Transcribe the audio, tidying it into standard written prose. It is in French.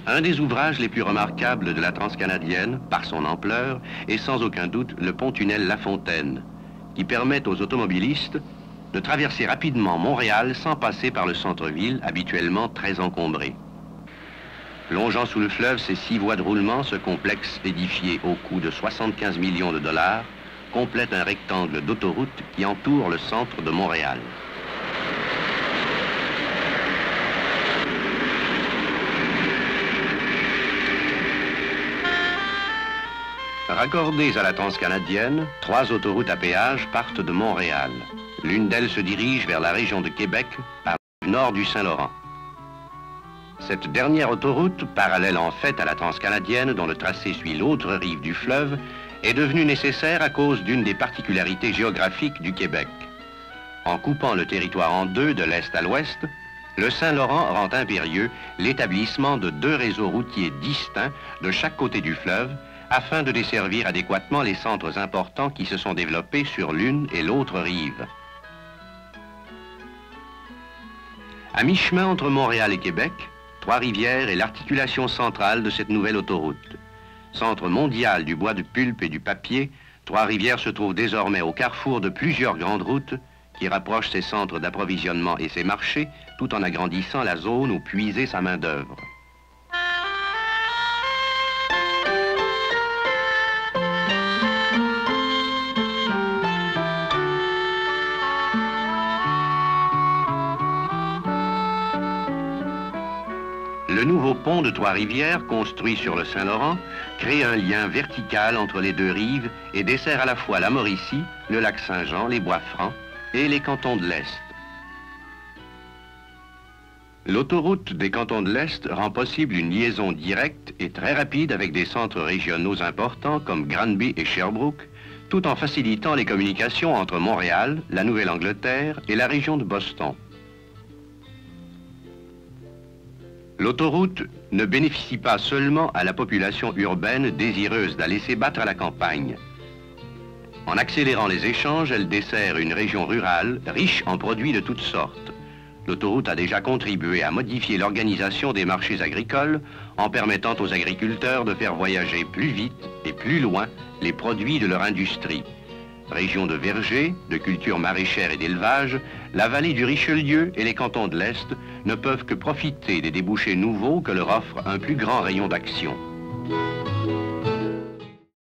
Un des ouvrages les plus remarquables de la Transcanadienne, par son ampleur, est sans aucun doute le pont-tunnel La Fontaine, qui permet aux automobilistes de traverser rapidement Montréal sans passer par le centre-ville, habituellement très encombré. Longeant sous le fleuve ces 6 voies de roulement, ce complexe édifié au coût de 75 millions de dollars complète un rectangle d'autoroute qui entoure le centre de Montréal. Raccordées à la Transcanadienne, 3 autoroutes à péage partent de Montréal. L'une d'elles se dirige vers la région de Québec par le nord du Saint-Laurent. Cette dernière autoroute, parallèle en fait à la Transcanadienne dont le tracé suit l'autre rive du fleuve, est devenue nécessaire à cause d'une des particularités géographiques du Québec. En coupant le territoire en deux de l'est à l'ouest, le Saint-Laurent rend impérieux l'établissement de 2 réseaux routiers distincts de chaque côté du fleuve afin de desservir adéquatement les centres importants qui se sont développés sur l'une et l'autre rive. À mi-chemin entre Montréal et Québec, Trois-Rivières est l'articulation centrale de cette nouvelle autoroute. Centre mondial du bois de pulpe et du papier, Trois-Rivières se trouve désormais au carrefour de plusieurs grandes routes qui rapprochent ses centres d'approvisionnement et ses marchés, tout en agrandissant la zone où puiser sa main-d'œuvre. Le nouveau pont de Trois-Rivières, construit sur le Saint-Laurent, crée un lien vertical entre les 2 rives et dessert à la fois la Mauricie, le lac Saint-Jean, les Bois-Francs et les cantons de l'Est. L'autoroute des cantons de l'Est rend possible une liaison directe et très rapide avec des centres régionaux importants comme Granby et Sherbrooke, tout en facilitant les communications entre Montréal, la Nouvelle-Angleterre et la région de Boston. L'autoroute ne bénéficie pas seulement à la population urbaine désireuse d'aller s'ébattre à la campagne. En accélérant les échanges, elle dessert une région rurale riche en produits de toutes sortes. L'autoroute a déjà contribué à modifier l'organisation des marchés agricoles en permettant aux agriculteurs de faire voyager plus vite et plus loin les produits de leur industrie. Région de vergers, de cultures maraîchères et d'élevage, la vallée du Richelieu et les cantons de l'Est ne peuvent que profiter des débouchés nouveaux que leur offre un plus grand rayon d'action.